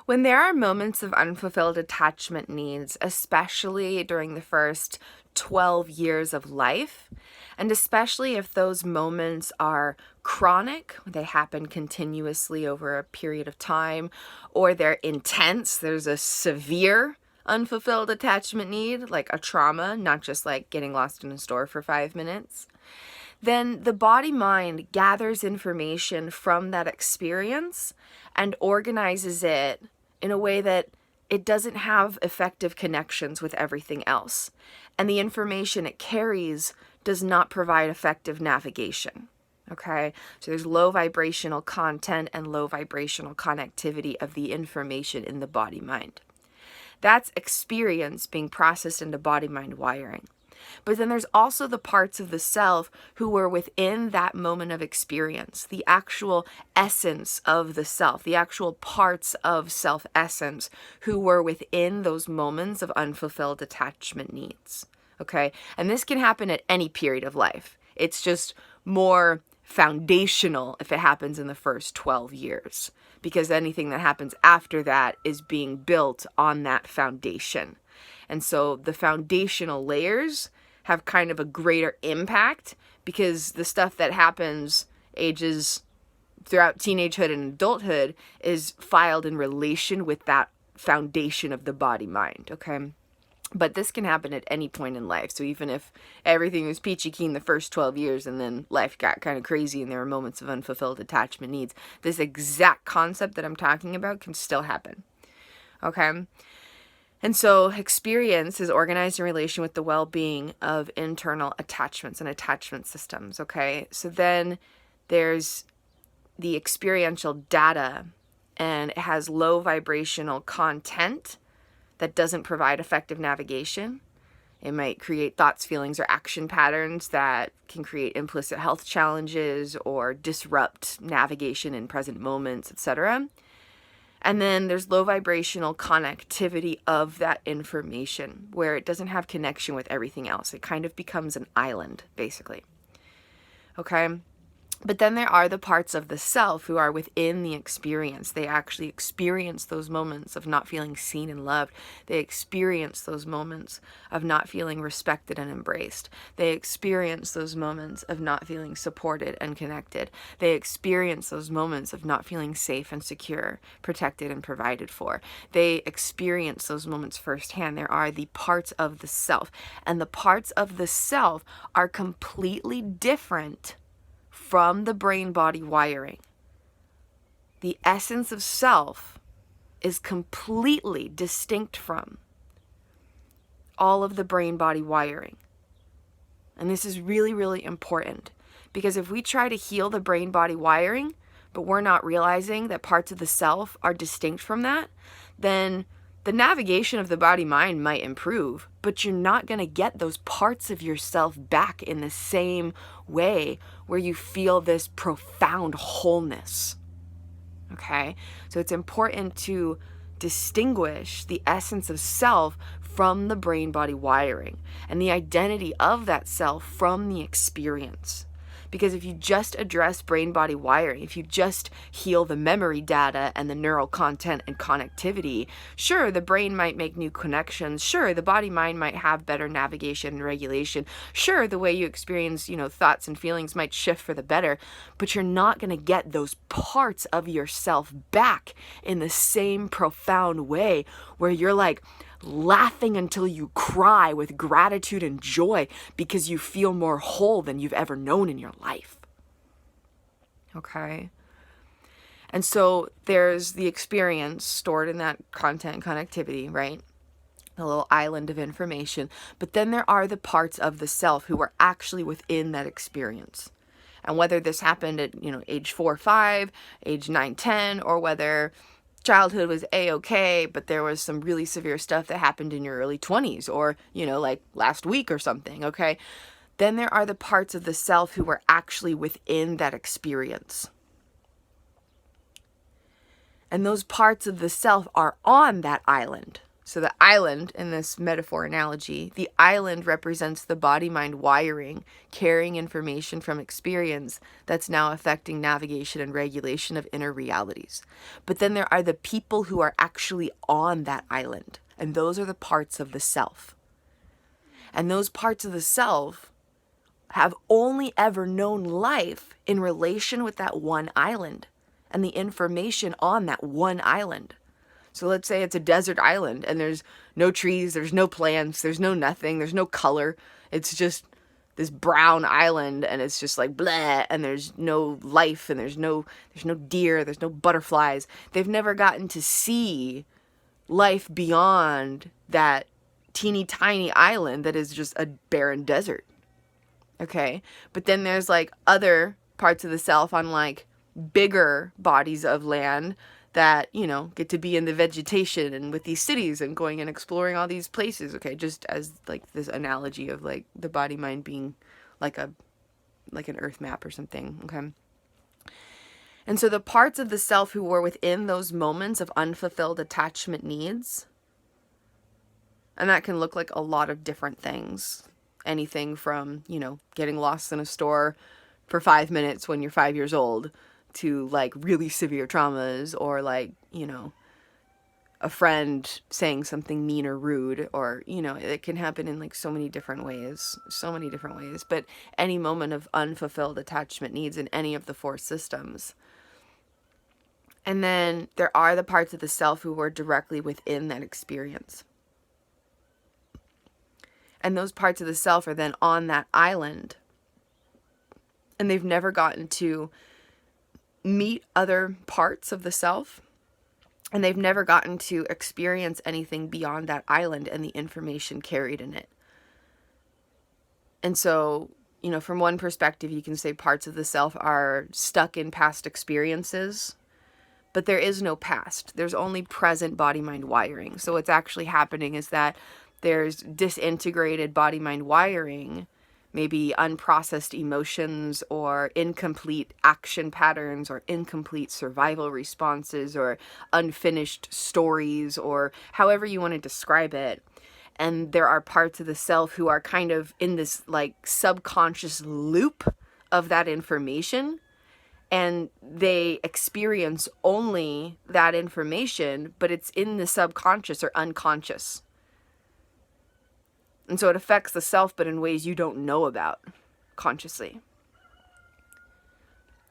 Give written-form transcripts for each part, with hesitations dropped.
When there are moments of unfulfilled attachment needs, especially during the first 12 years of life, and especially if those moments are chronic, they happen continuously over a period of time, or they're intense, there's a severe unfulfilled attachment need, like a trauma, not just like getting lost in a store for 5 minutes, then the body-mind gathers information from that experience and organizes it in a way that it doesn't have effective connections with everything else. And the information it carries does not provide effective navigation. Okay? So there's low vibrational content and low vibrational connectivity of the information in the body-mind. That's experience being processed into body-mind wiring. But then there's also the parts of the self who were within that moment of experience, the actual essence of the self, the actual parts of self-essence who were within those moments of unfulfilled attachment needs. Okay? And this can happen at any period of life. It's just more foundational if it happens in the first 12 years, because anything that happens after that is being built on that foundation. And so the foundational layers have kind of a greater impact because the stuff that happens ages throughout teenagehood and adulthood is filed in relation with that foundation of the body-mind, okay? But this can happen at any point in life. So even if everything was peachy keen the first 12 years and then life got kind of crazy and there were moments of unfulfilled attachment needs, this exact concept that I'm talking about can still happen, okay? And so experience is organized in relation with the well-being of internal attachments and attachment systems, okay? So then there's the experiential data, and it has low vibrational content that doesn't provide effective navigation. It might create thoughts, feelings, or action patterns that can create implicit health challenges or disrupt navigation in present moments, etc. And then there's low vibrational connectivity of that information where it doesn't have connection with everything else. It kind of becomes an island, basically. Okay? But then there are the parts of the self who are within the experience. They actually experience those moments of not feeling seen and loved. They experience those moments of not feeling respected and embraced. They experience those moments of not feeling supported and connected. They experience those moments of not feeling safe and secure, protected and provided for. They experience those moments firsthand. There are the parts of the self. And the parts of the self are completely different from the brain-body wiring. The essence of self is completely distinct from all of the brain-body wiring. And this is really, really important, because if we try to heal the brain-body wiring, but we're not realizing that parts of the self are distinct from that, then the navigation of the body-mind might improve, but you're not going to get those parts of yourself back in the same way where you feel this profound wholeness. Okay? So it's important to distinguish the essence of self from the brain-body wiring and the identity of that self from the experience. Because if you just address brain-body wiring, if you just heal the memory data and the neural content and connectivity, sure, the brain might make new connections. Sure, the body-mind might have better navigation and regulation. Sure, the way you experience, thoughts and feelings might shift for the better, but you're not going to get those parts of yourself back in the same profound way where you're like, laughing until you cry with gratitude and joy because you feel more whole than you've ever known in your life. Okay? And so there's the experience stored in that content connectivity, right? A little island of information. But then there are the parts of the self who are actually within that experience. And whether this happened at, age 4 or 5, age 9, 10, or whether childhood was a-okay, but there was some really severe stuff that happened in your early 20s or, like last week or something, okay? Then there are the parts of the self who were actually within that experience. And those parts of the self are on that island. So the island, in this metaphor analogy, the island represents the body-mind wiring, carrying information from experience that's now affecting navigation and regulation of inner realities. But then there are the people who are actually on that island, and those are the parts of the self. And those parts of the self have only ever known life in relation with that one island and the information on that one island. So let's say it's a desert island and there's no trees, there's no plants, there's no nothing, there's no color. It's just this brown island and it's just like blah, and there's no life and there's no deer, there's no butterflies. They've never gotten to see life beyond that teeny tiny island that is just a barren desert. Okay? But then there's like other parts of the self on like bigger bodies of land that, you know, get to be in the vegetation and with these cities and going and exploring all these places. Okay, just as like this analogy of like the body mind being like an earth map or something. Okay. And so the parts of the self who were within those moments of unfulfilled attachment needs, and that can look like a lot of different things. Anything from, you know, getting lost in a store for 5 minutes when you're 5 years old to like really severe traumas, or like, you know, a friend saying something mean or rude, or, you know, it can happen in like so many different ways. But any moment of unfulfilled attachment needs in any of the 4 systems. And then there are the parts of the self who were directly within that experience. And those parts of the self are then on that island. And they've never gotten to meet other parts of the self. And they've never gotten to experience anything beyond that island and the information carried in it. And so, you know, from one perspective, you can say parts of the self are stuck in past experiences. But there is no past. There's only present body-mind wiring. So what's actually happening is that there's disintegrated body-mind wiring, maybe unprocessed emotions or incomplete action patterns or incomplete survival responses or unfinished stories, or however you want to describe it. And there are parts of the self who are kind of in this like subconscious loop of that information, and they experience only that information, but it's in the subconscious or unconscious. And so it affects the self, but in ways you don't know about consciously.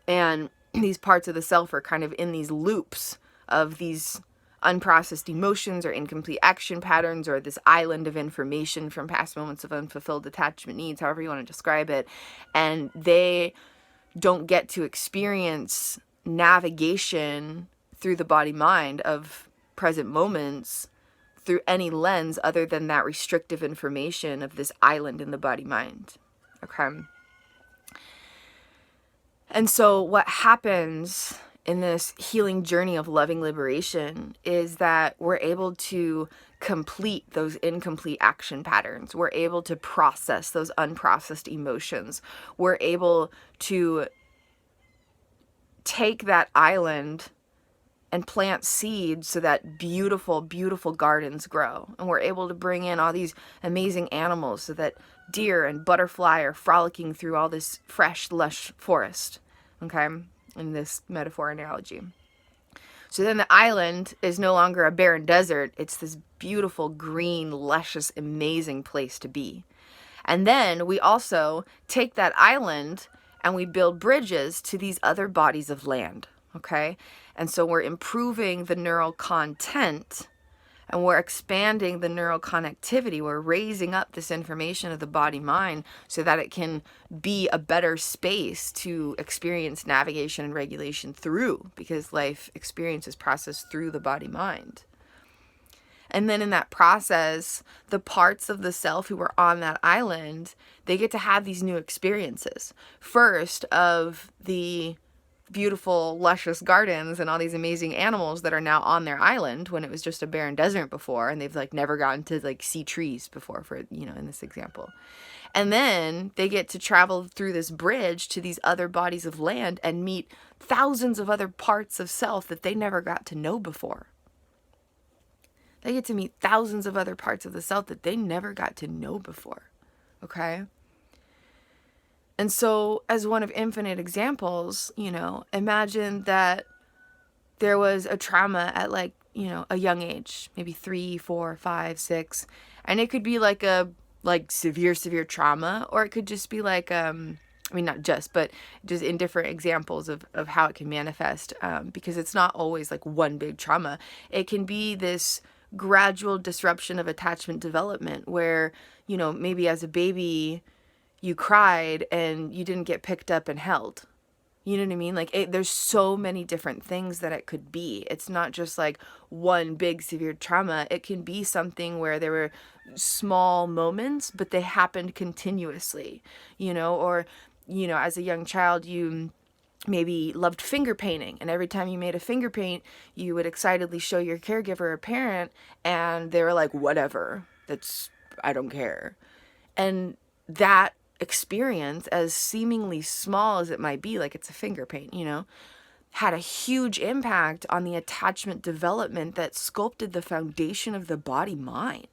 And these parts of the self are kind of in these loops of these unprocessed emotions or incomplete action patterns, or this island of information from past moments of unfulfilled attachment needs, however you want to describe it. And they don't get to experience navigation through the body-mind of present moments through any lens other than that restrictive information of this island in the body-mind. Okay. And so what happens in this healing journey of loving liberation is that we're able to complete those incomplete action patterns. We're able to process those unprocessed emotions. We're able to take that island and plant seeds so that beautiful, beautiful gardens grow. And we're able to bring in all these amazing animals so that deer and butterfly are frolicking through all this fresh, lush forest. Okay? In this metaphor analogy. So then the island is no longer a barren desert. It's this beautiful, green, luscious, amazing place to be. And then we also take that island and we build bridges to these other bodies of land. Okay? And so we're improving the neural content and we're expanding the neural connectivity. We're raising up this information of the body-mind so that it can be a better space to experience navigation and regulation through, because life experience is processed through the body-mind. And then in that process, the parts of the self who were on that island, they get to have these new experiences. First, of the beautiful, luscious gardens and all these amazing animals that are now on their island when it was just a barren desert before, and they've like never gotten to like see trees before, for, you know, in this example. And then they get to travel through this bridge to these other bodies of land and meet thousands of other parts of self that they never got to know before. They get to meet thousands of other parts of the self that they never got to know before. Okay? And so, as one of infinite examples, imagine that there was a trauma at a young age, maybe 3, 4, 5, 6, and it could be a severe trauma, or it could just be not just, but just in different examples of how it can manifest, because it's not always one big trauma. It can be this gradual disruption of attachment development where, maybe as a baby you cried and you didn't get picked up and held. You know what I mean? There's so many different things that it could be. It's not just one big severe trauma. It can be something where there were small moments, but they happened continuously, or, as a young child, you maybe loved finger painting, and every time you made a finger paint, you would excitedly show your caregiver or parent, and they were like, whatever, I don't care. And that experience, as seemingly small as it might be, it's a finger paint, had a huge impact on the attachment development that sculpted the foundation of the body mind.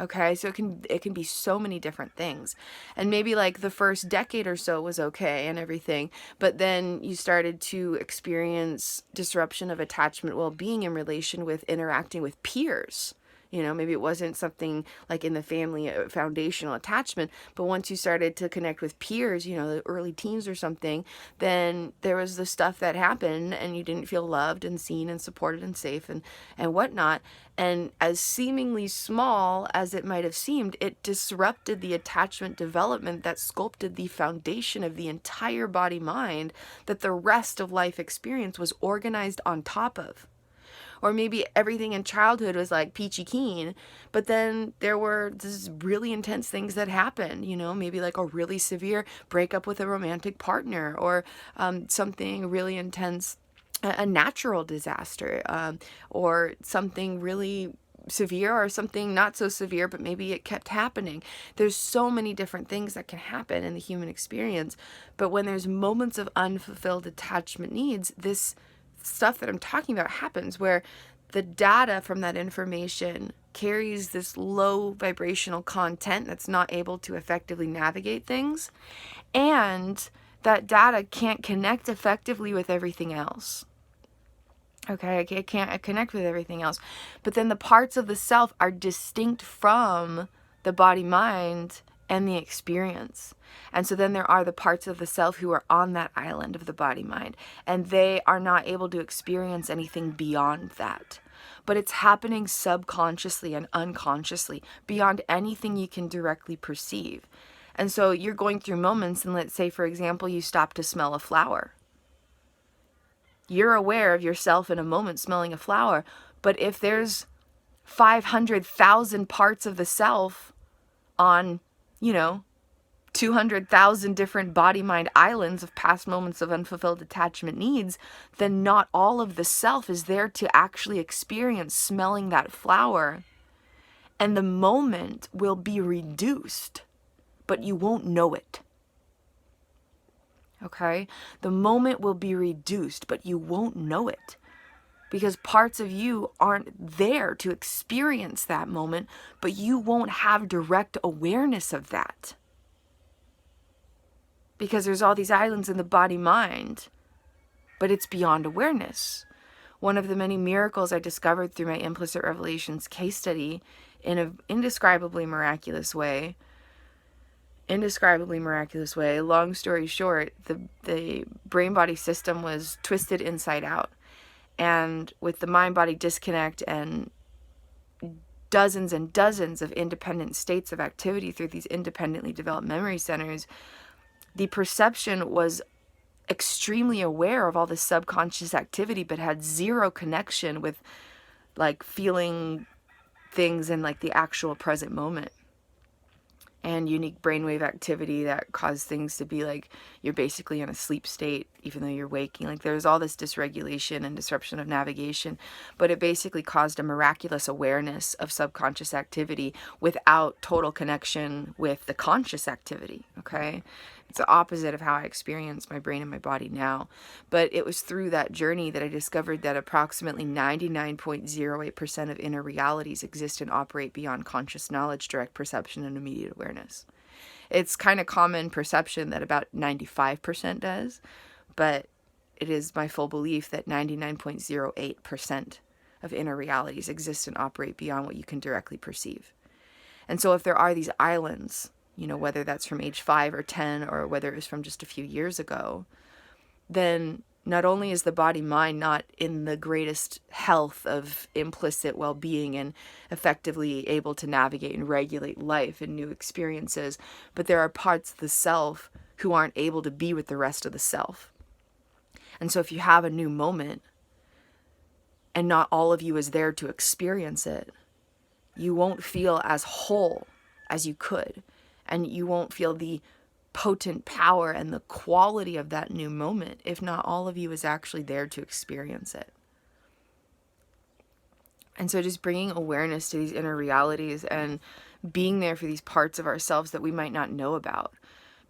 Okay, so it can be so many different things. And maybe the first decade or so was okay and everything, but then you started to experience disruption of attachment well-being in relation with interacting with peers. Maybe it wasn't something in the family foundational attachment, but once you started to connect with peers, the early teens or something, then there was the stuff that happened and you didn't feel loved and seen and supported and safe and whatnot. And as seemingly small as it might have seemed, it disrupted the attachment development that sculpted the foundation of the entire body mind that the rest of life experience was organized on top of. Or maybe everything in childhood was peachy keen, but then there were these really intense things that happened, maybe a really severe breakup with a romantic partner, or something really intense, a natural disaster, or something really severe, or something not so severe, but maybe it kept happening. There's so many different things that can happen in the human experience, but when there's moments of unfulfilled attachment needs, this stuff that I'm talking about happens, where the data from that information carries this low vibrational content that's not able to effectively navigate things, and that data can't connect effectively with everything else. Okay, it can't connect with everything else. But then the parts of the self are distinct from the body mind and the experience. And so then there are the parts of the self who are on that island of the body mind, and they are not able to experience anything beyond that. But it's happening subconsciously and unconsciously, beyond anything you can directly perceive. And so you're going through moments, and let's say, for example, you stop to smell a flower. You're aware of yourself in a moment smelling a flower, but if there's 500,000 parts of the self on 200,000 different body-mind islands of past moments of unfulfilled attachment needs, then not all of the self is there to actually experience smelling that flower. And the moment will be reduced, but you won't know it. Okay? The moment will be reduced, but you won't know it. Because parts of you aren't there to experience that moment, but you won't have direct awareness of that. Because there's all these islands in the body-mind, but it's beyond awareness. One of the many miracles I discovered through my Implicit Revelations Case Study in an indescribably miraculous way. Long story short, the brain-body system was twisted inside out. And with the mind-body disconnect and dozens and dozens of independent states of activity through these independently developed memory centers, the perception was extremely aware of all this subconscious activity, but had zero connection with feeling things in the actual present moment. And unique brainwave activity that caused things to be you're basically in a sleep state even though you're waking. Like there's all this dysregulation and disruption of navigation, but it basically caused a miraculous awareness of subconscious activity without total connection with the conscious activity, okay? It's the opposite of how I experience my brain and my body now. But it was through that journey that I discovered that approximately 99.08% of inner realities exist and operate beyond conscious knowledge, direct perception, and immediate awareness. It's kind of common perception that about 95% does, but it is my full belief that 99.08% of inner realities exist and operate beyond what you can directly perceive. And so if there are these islands, whether that's from age 5 or 10, or whether it was from just a few years ago, then not only is the body-mind not in the greatest health of implicit well-being and effectively able to navigate and regulate life and new experiences, but there are parts of the self who aren't able to be with the rest of the self. And so if you have a new moment and not all of you is there to experience it, you won't feel as whole as you could. And you won't feel the potent power and the quality of that new moment if not all of you is actually there to experience it. And so just bringing awareness to these inner realities and being there for these parts of ourselves that we might not know about.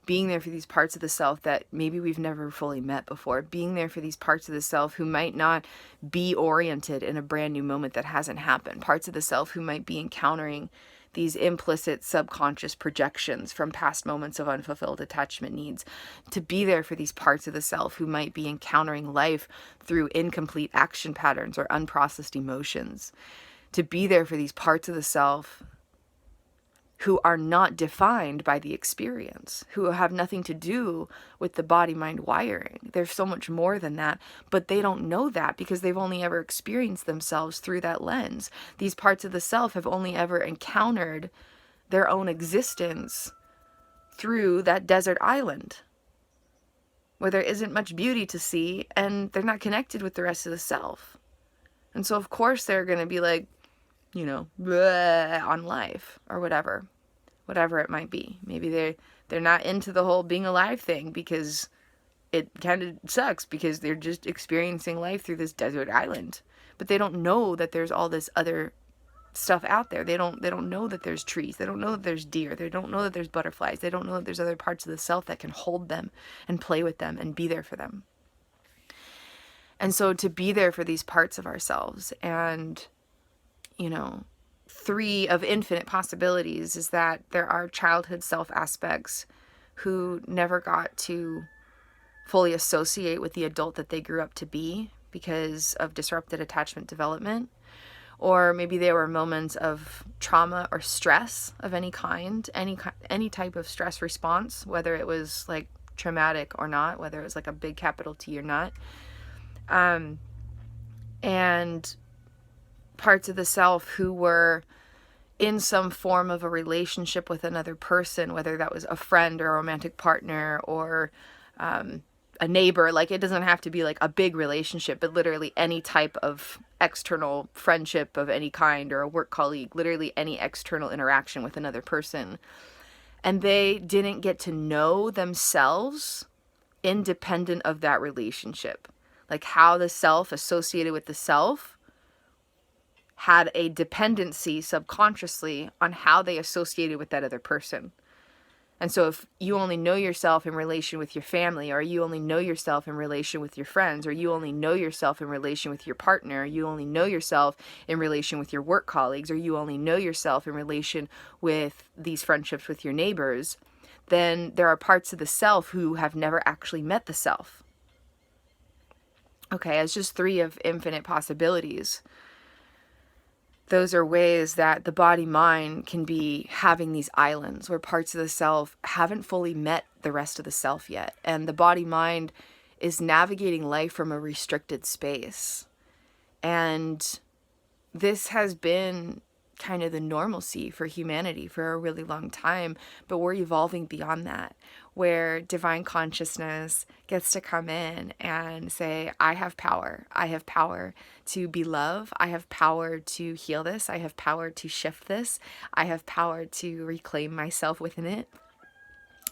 Being there for these parts of the self that maybe we've never fully met before. Being there for these parts of the self who might not be oriented in a brand new moment that hasn't happened. Parts of the self who might be encountering these implicit subconscious projections from past moments of unfulfilled attachment needs. To be there for these parts of the self who might be encountering life through incomplete action patterns or unprocessed emotions. To be there for these parts of the self who are not defined by the experience, who have nothing to do with the body-mind wiring. There's so much more than that, but they don't know that because they've only ever experienced themselves through that lens. These parts of the self have only ever encountered their own existence through that desert island, where there isn't much beauty to see, and they're not connected with the rest of the self. And so, of course, they're going to be like, bleh, on life or whatever it might be. Maybe they're not into the whole being alive thing because it kind of sucks because they're just experiencing life through this desert island. But they don't know that there's all this other stuff out there. They don't know that there's trees. They don't know that there's deer. They don't know that there's butterflies. They don't know that there's other parts of the self that can hold them and play with them and be there for them. And so to be there for these parts of ourselves and 3 of infinite possibilities is that there are childhood self aspects who never got to fully associate with the adult that they grew up to be because of disrupted attachment development. Or maybe there were moments of trauma or stress of any kind, any type of stress response, whether it was like traumatic or not, whether it was like a big capital T or not. And parts of the self who were in some form of a relationship with another person, whether that was a friend or a romantic partner or a neighbor. Like, it doesn't have to be like a big relationship, but literally any type of external friendship of any kind or a work colleague, literally any external interaction with another person. And they didn't get to know themselves independent of that relationship. Like how the self associated with the self had a dependency subconsciously on how they associated with that other person. And so if you only know yourself in relation with your family, or you only know yourself in relation with your friends, or you only know yourself in relation with your partner, or you only know yourself in relation with your work colleagues, or you only know yourself in relation with these friendships with your neighbors, then there are parts of the self who have never actually met the self. Okay, it's just 3 of infinite possibilities. Those are ways that the body-mind can be having these islands where parts of the self haven't fully met the rest of the self yet. And the body-mind is navigating life from a restricted space. And this has been kind of the normalcy for humanity for a really long time, but we're evolving beyond that, where divine consciousness gets to come in and say, I have power. I have power to be love. I have power to heal this. I have power to shift this. I have power to reclaim myself within it.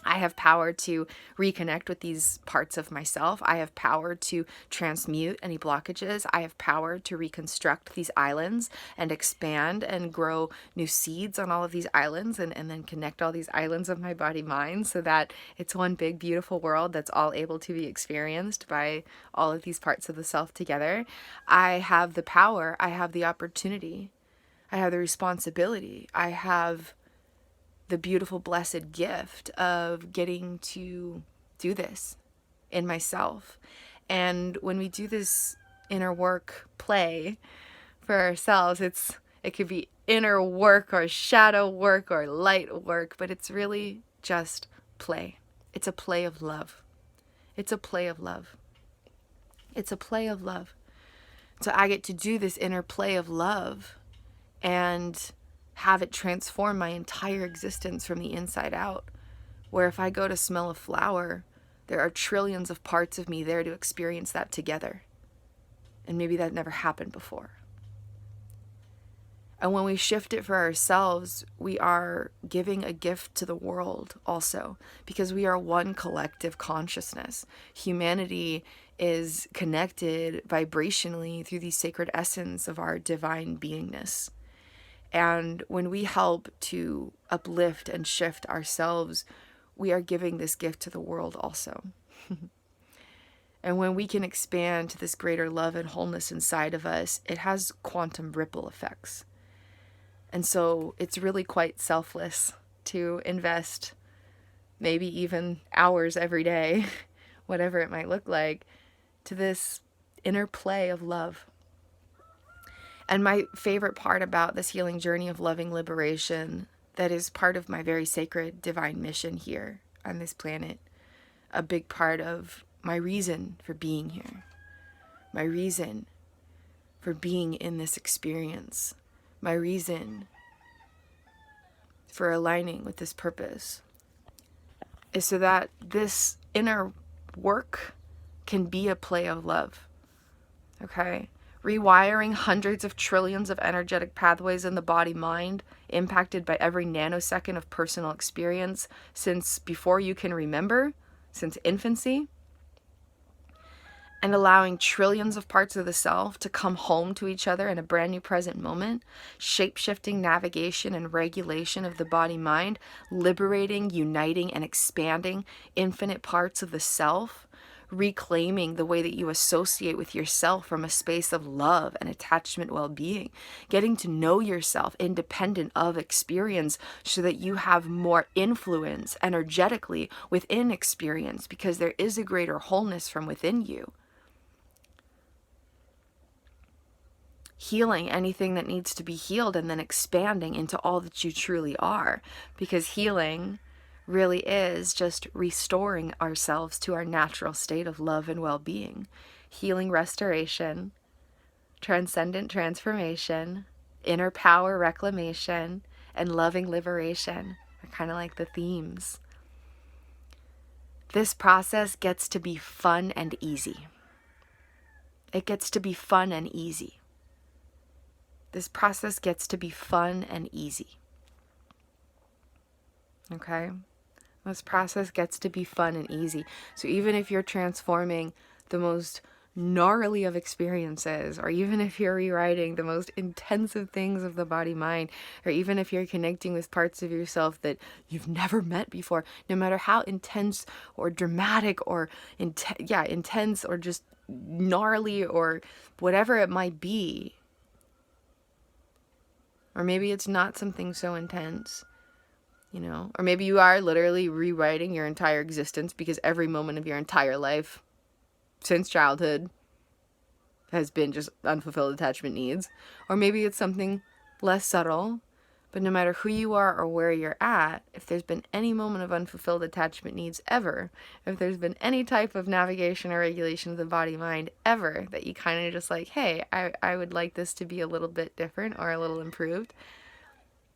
I have power to reconnect with these parts of myself. I have power to transmute any blockages. I have power to reconstruct these islands and expand and grow new seeds on all of these islands, and then connect all these islands of my body mind so that it's one big beautiful world that's all able to be experienced by all of these parts of the self together. I have the power. I have the opportunity. I have the responsibility. I have the beautiful, blessed gift of getting to do this in myself. And when we do this inner work play for ourselves, it could be inner work or shadow work or light work, but it's really just play. It's a play of love. It's a play of love. It's a play of love. So I get to do this inner play of love and have it transform my entire existence from the inside out. Where if I go to smell a flower, there are trillions of parts of me there to experience that together. And maybe that never happened before. And when we shift it for ourselves, we are giving a gift to the world also, because we are one collective consciousness. Humanity is connected vibrationally through the sacred essence of our divine beingness. And when we help to uplift and shift ourselves, we are giving this gift to the world also. And when we can expand to this greater love and wholeness inside of us, it has quantum ripple effects. And so it's really quite selfless to invest maybe even hours every day, whatever it might look like, to this inner play of love. And my favorite part about this healing journey of loving liberation, that is part of my very sacred divine mission here on this planet, a big part of my reason for being here, my reason for being in this experience, my reason for aligning with this purpose, is so that this inner work can be a play of love, okay? Rewiring hundreds of trillions of energetic pathways in the body-mind, impacted by every nanosecond of personal experience since before you can remember, since infancy, and allowing trillions of parts of the self to come home to each other in a brand new present moment, shape-shifting navigation and regulation of the body-mind, liberating, uniting, and expanding infinite parts of the self, reclaiming the way that you associate with yourself from a space of love and attachment well-being, getting to know yourself independent of experience so that you have more influence energetically within experience, because there is a greater wholeness from within you. Healing anything that needs to be healed and then expanding into all that you truly are, because healing really is just restoring ourselves to our natural state of love and well-being. Healing restoration, transcendent transformation, inner power reclamation, and loving liberation are kind of like the themes. This process gets to be fun and easy. It gets to be fun and easy. This process gets to be fun and easy. Okay? This process gets to be fun and easy. So even if you're transforming the most gnarly of experiences, or even if you're rewriting the most intensive things of the body-mind, or even if you're connecting with parts of yourself that you've never met before, no matter how intense or dramatic or intense or just gnarly or whatever it might be, or maybe it's not something so intense, or maybe you are literally rewriting your entire existence because every moment of your entire life since childhood has been just unfulfilled attachment needs. Or maybe it's something less subtle, but no matter who you are or where you're at, if there's been any moment of unfulfilled attachment needs ever, if there's been any type of navigation or regulation of the body-mind ever that you kind of just like, hey, I would like this to be a little bit different or a little improved,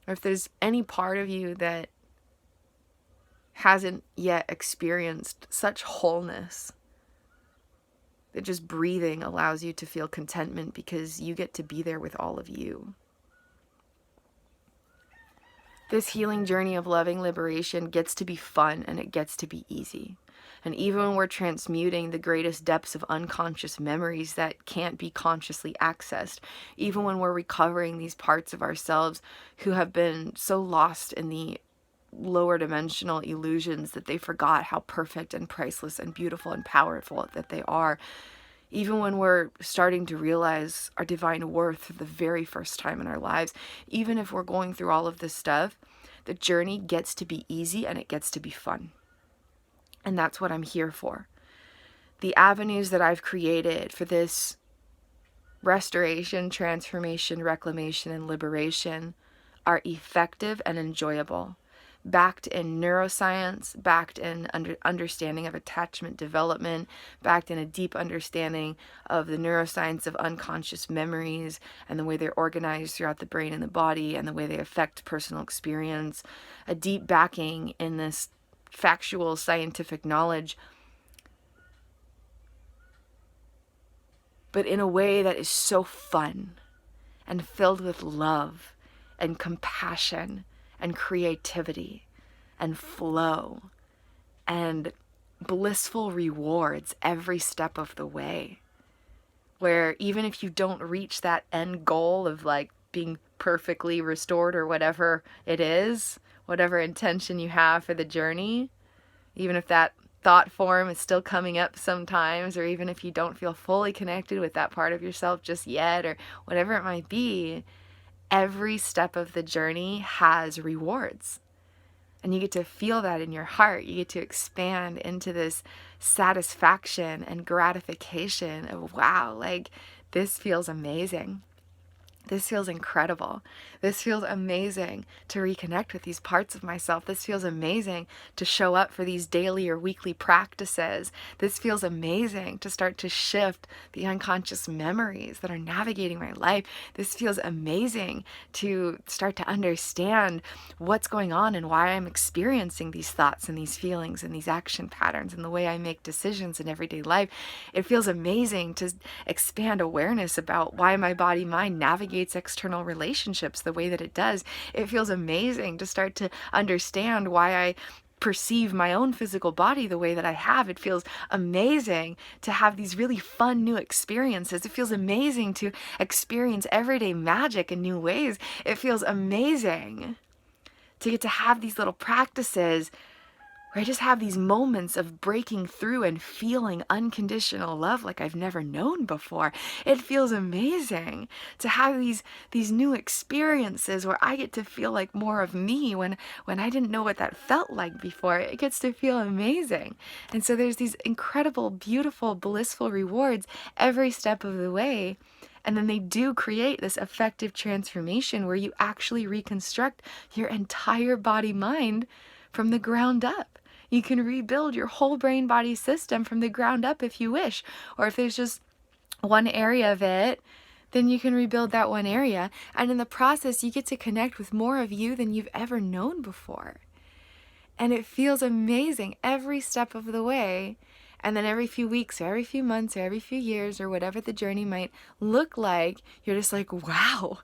or if there's any part of you that hasn't yet experienced such wholeness, that just breathing allows you to feel contentment because you get to be there with all of you. This healing journey of loving liberation gets to be fun and it gets to be easy. And even when we're transmuting the greatest depths of unconscious memories that can't be consciously accessed, even when we're recovering these parts of ourselves who have been so lost in the lower dimensional illusions that they forgot how perfect and priceless and beautiful and powerful that they are, even when we're starting to realize our divine worth for the very first time in our lives, even if we're going through all of this stuff, the journey gets to be easy and it gets to be fun. And that's what I'm here for. The avenues that I've created for this restoration, transformation, reclamation, and liberation are effective and enjoyable, backed in neuroscience, backed in understanding of attachment development, backed in a deep understanding of the neuroscience of unconscious memories and the way they're organized throughout the brain and the body and the way they affect personal experience, a deep backing in this factual scientific knowledge, but in a way that is so fun and filled with love and compassion and creativity and flow and blissful rewards every step of the way. Where even if you don't reach that end goal of like being perfectly restored or whatever it is, whatever intention you have for the journey, even if that thought form is still coming up sometimes, or even if you don't feel fully connected with that part of yourself just yet, or whatever it might be, every step of the journey has rewards. And you get to feel that in your heart. You get to expand into this satisfaction and gratification of, wow, like this feels amazing. This feels incredible. This feels amazing to reconnect with these parts of myself. This feels amazing to show up for these daily or weekly practices. This feels amazing to start to shift the unconscious memories that are navigating my life. This feels amazing to start to understand what's going on and why I'm experiencing these thoughts and these feelings and these action patterns and the way I make decisions in everyday life. It feels amazing to expand awareness about why my body-mind navigates external relationships the way that it does. It feels amazing to start to understand why I perceive my own physical body the way that I have. It feels amazing to have these really fun new experiences. It feels amazing to experience everyday magic in new ways. It feels amazing to get to have these little practices where I just have these moments of breaking through and feeling unconditional love like I've never known before. It feels amazing to have these new experiences where I get to feel like more of me when I didn't know what that felt like before. It gets to feel amazing. And so there's these incredible, beautiful, blissful rewards every step of the way. And then they do create this effective transformation where you actually reconstruct your entire body-mind from the ground up. You can rebuild your whole brain-body system from the ground up if you wish. Or if there's just one area of it, then you can rebuild that one area. And in the process, you get to connect with more of you than you've ever known before. And it feels amazing every step of the way. And then every few weeks or every few months or every few years or whatever the journey might look like, you're just like, wow,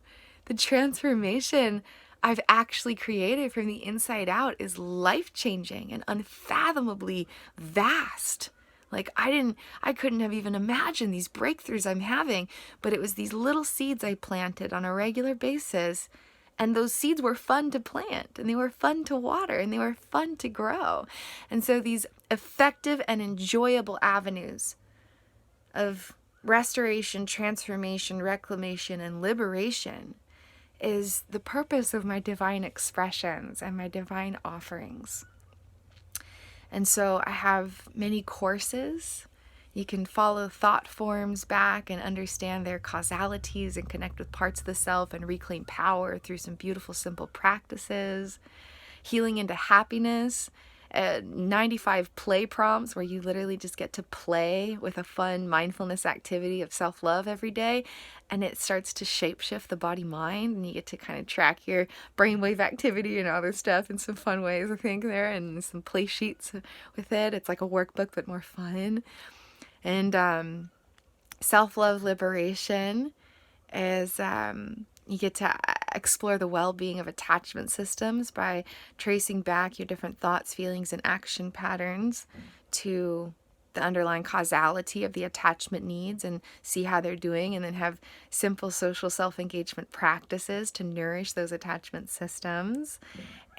the transformation I've actually created from the inside out is life-changing and unfathomably vast. Like I couldn't have even imagined these breakthroughs I'm having, but it was these little seeds I planted on a regular basis. And those seeds were fun to plant, and they were fun to water, and they were fun to grow. And so these effective and enjoyable avenues of restoration, transformation, reclamation, and liberation is the purpose of my divine expressions and my divine offerings. And so I have many courses. You can follow thought forms back and understand their causalities and connect with parts of the self and reclaim power through some beautiful, simple practices. Healing into happiness, 95 play prompts where you literally just get to play with a fun mindfulness activity of self-love every day, and it starts to shapeshift the body-mind, and you get to kind of track your brainwave activity and all this stuff in some fun ways, I think, there, and some play sheets with it. It's like a workbook but more fun. And self-love liberation is you get to explore the well-being of attachment systems by tracing back your different thoughts, feelings, and action patterns to the underlying causality of the attachment needs and see how they're doing, and then have simple social self-engagement practices to nourish those attachment systems.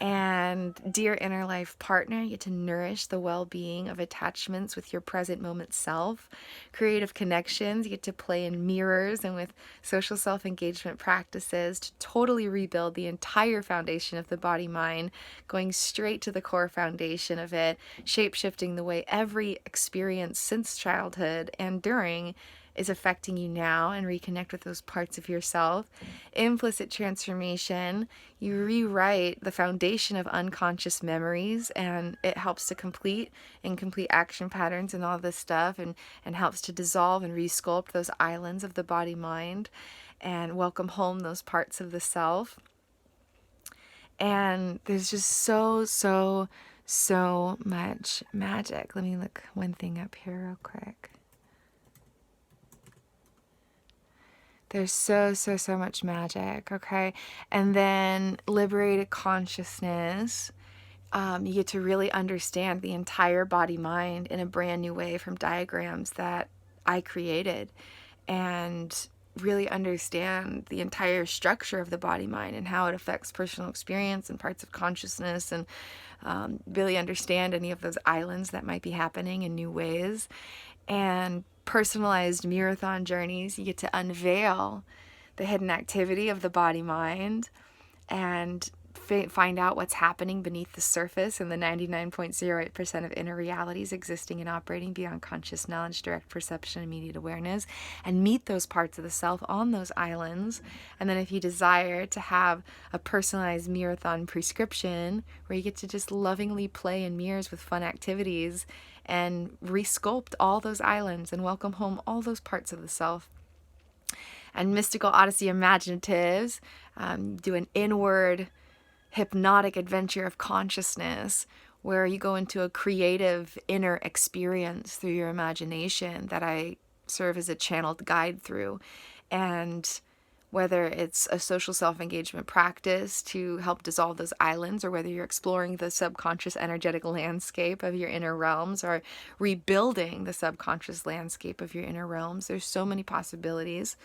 And dear inner life partner, you get to nourish the well-being of attachments with your present moment self. Creative connections, you get to play in mirrors and with social self-engagement practices to totally rebuild the entire foundation of the body mind, going straight to the core foundation of it, shape-shifting the way every experience since childhood and during is affecting you now, and reconnect with those parts of yourself. Implicit transformation, you rewrite the foundation of unconscious memories, and it helps to complete incomplete action patterns and all this stuff, and helps to dissolve and resculpt those islands of the body mind and welcome home those parts of the self. And there's just so much magic. Let me look one thing up here real quick. There's so much magic, okay? And then liberated consciousness. You get to really understand the entire body mind in a brand new way from diagrams that I created, and really understand the entire structure of the body mind and how it affects personal experience and parts of consciousness, and really understand any of those islands that might be happening in new ways. And personalized marathon journeys, you get to unveil the hidden activity of the body mind and find out what's happening beneath the surface and the 99.08% of inner realities existing and operating beyond conscious knowledge, direct perception, immediate awareness, and meet those parts of the self on those islands. And then if you desire to have a personalized marathon prescription where you get to just lovingly play in mirrors with fun activities and resculpt all those islands and welcome home all those parts of the self. And Mystical Odyssey Imaginatives, do an inward hypnotic adventure of consciousness where you go into a creative inner experience through your imagination that I serve as a channeled guide through. And whether it's a social self-engagement practice to help dissolve those islands, or whether you're exploring the subconscious energetic landscape of your inner realms, or rebuilding the subconscious landscape of your inner realms, there's so many possibilities.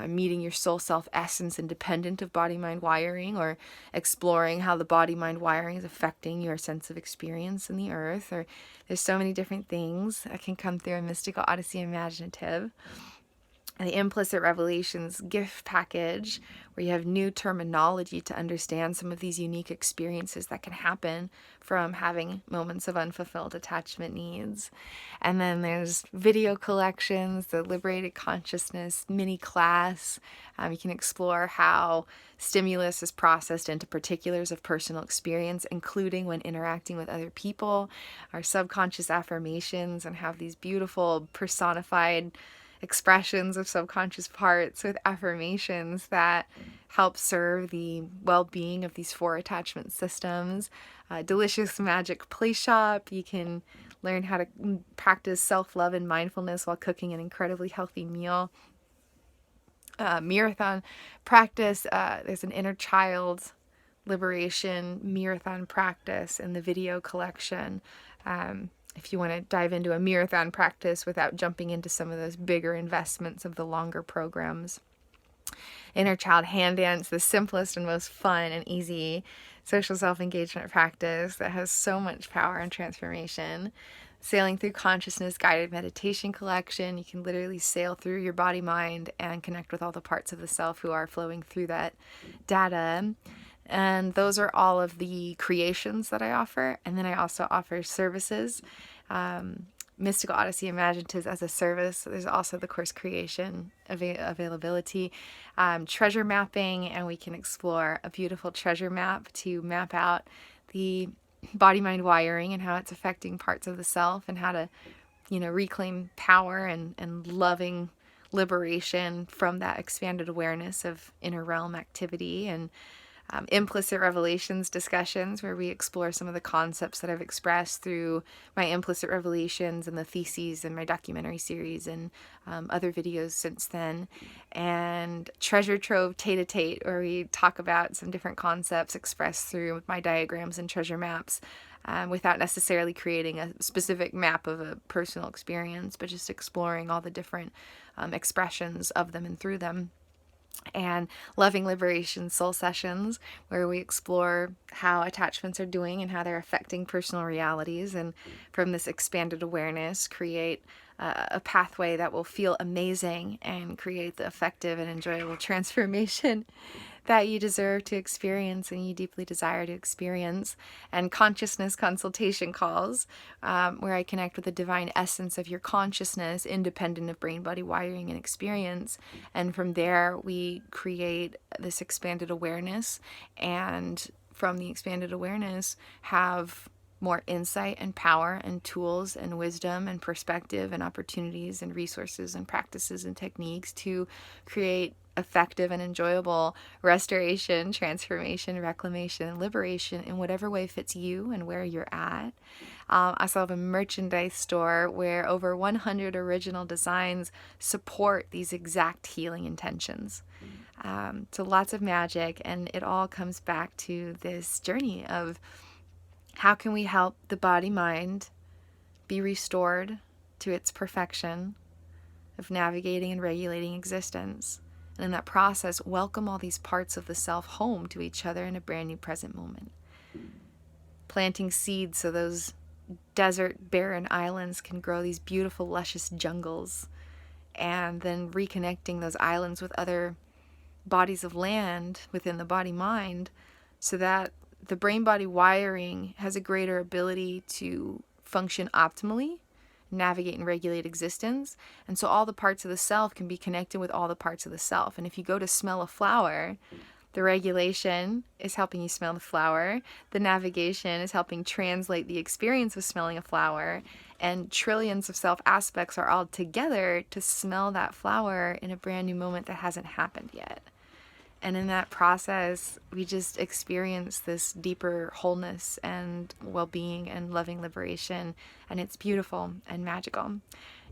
Meeting your soul self essence independent of body-mind wiring, or exploring how the body-mind wiring is affecting your sense of experience in the earth. Or there's so many different things that can come through a Mystical Odyssey Imaginative. And the Implicit Revelations gift package, where you have new terminology to understand some of these unique experiences that can happen from having moments of unfulfilled attachment needs. And then there's video collections, the Liberated Consciousness mini class. You can explore how stimulus is processed into particulars of personal experience, including when interacting with other people. Our subconscious affirmations, and have these beautiful personified expressions of subconscious parts with affirmations that help serve the well-being of these 4 attachment systems. Delicious Magic Play Shop. You can learn how to practice self-love and mindfulness while cooking an incredibly healthy meal. Marathon practice. There's an inner child liberation marathon practice in the video collection. If you want to dive into a marathon practice without jumping into some of those bigger investments of the longer programs. Inner Child Hand Dance, the simplest and most fun and easy social self-engagement practice that has so much power and transformation. Sailing Through Consciousness Guided Meditation Collection. You can literally sail through your body, mind, and connect with all the parts of the self who are flowing through that data. And those are all of the creations that I offer. And then I also offer services. Mystical Odyssey Imaginatives as a service. There's also the course creation availability. Treasure mapping, and we can explore a beautiful treasure map to map out the body-mind wiring and how it's affecting parts of the self, and how to, reclaim power and loving liberation from that expanded awareness of inner realm activity. And Implicit Revelations discussions, where we explore some of the concepts that I've expressed through my implicit revelations and the theses in my documentary series and other videos since then. And Treasure Trove Tate, where we talk about some different concepts expressed through my diagrams and treasure maps, without necessarily creating a specific map of a personal experience, but just exploring all the different expressions of them and through them. And Loving Liberation Soul Sessions, where we explore how attachments are doing and how they're affecting personal realities, and from this expanded awareness create a pathway that will feel amazing and create the effective and enjoyable transformation that you deserve to experience and you deeply desire to experience. And consciousness consultation calls, where I connect with the divine essence of your consciousness, independent of brain, body wiring, and experience. And from there, we create this expanded awareness, and from the expanded awareness, have more insight and power and tools and wisdom and perspective and opportunities and resources and practices and techniques to create effective and enjoyable restoration, transformation, reclamation, and liberation in whatever way fits you and where you're at. I also have a merchandise store where over 100 original designs support these exact healing intentions. So lots of magic, and it all comes back to this journey of how can we help the body-mind be restored to its perfection of navigating and regulating existence. And in that process, welcome all these parts of the self home to each other in a brand new present moment. Planting seeds so those desert, barren islands can grow these beautiful, luscious jungles. And then reconnecting those islands with other bodies of land within the body-mind, so that the brain-body wiring has a greater ability to function optimally, navigate and regulate existence. And so all the parts of the self can be connected with all the parts of the self. And if you go to smell a flower, the regulation is helping you smell the flower. The navigation is helping translate the experience of smelling a flower. And trillions of self aspects are all together to smell that flower in a brand new moment that hasn't happened yet. And in that process, we just experience this deeper wholeness and well-being and loving liberation. And it's beautiful and magical.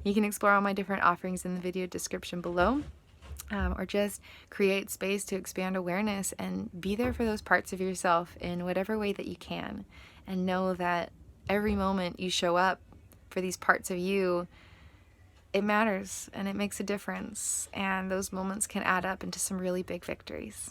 You can explore all my different offerings in the video description below, or just create space to expand awareness and be there for those parts of yourself in whatever way that you can. And know that every moment you show up for these parts of you, it matters and it makes a difference, and those moments can add up into some really big victories.